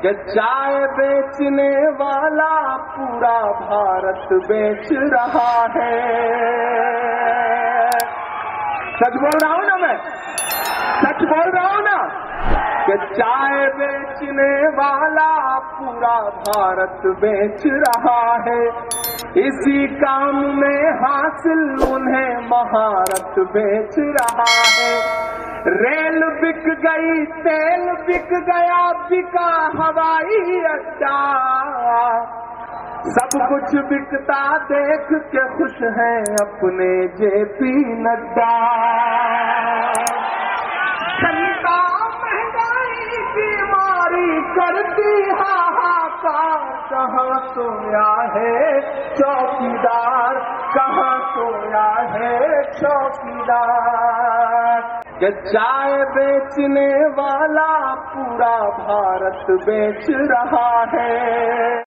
کہ چائے بیچنے والا پورا بھارت بیچ رہا ہے. سچ بول رہا ہوں نا میں، سچ بول رہا ہوں نا کہ چائے بیچنے والا پورا بھارت بیچ رہا ہے. اسی کام میں حاصل انہیں مہارت بیچ رہا ہے. ریل بک گئی، تیل بک گیا، بکا ہوائی اڈا، سب کچھ بکتا دیکھ کے خوش ہیں اپنے جے پی نڈا. جنتا مہنگائی بیماری کرتی ہاہاکار، کہاں سویا ہے چوکیدار، کہاں سویا ہے چوکیدار. کہ چائے بیچنے والا پورا بھارت بیچ رہا ہے.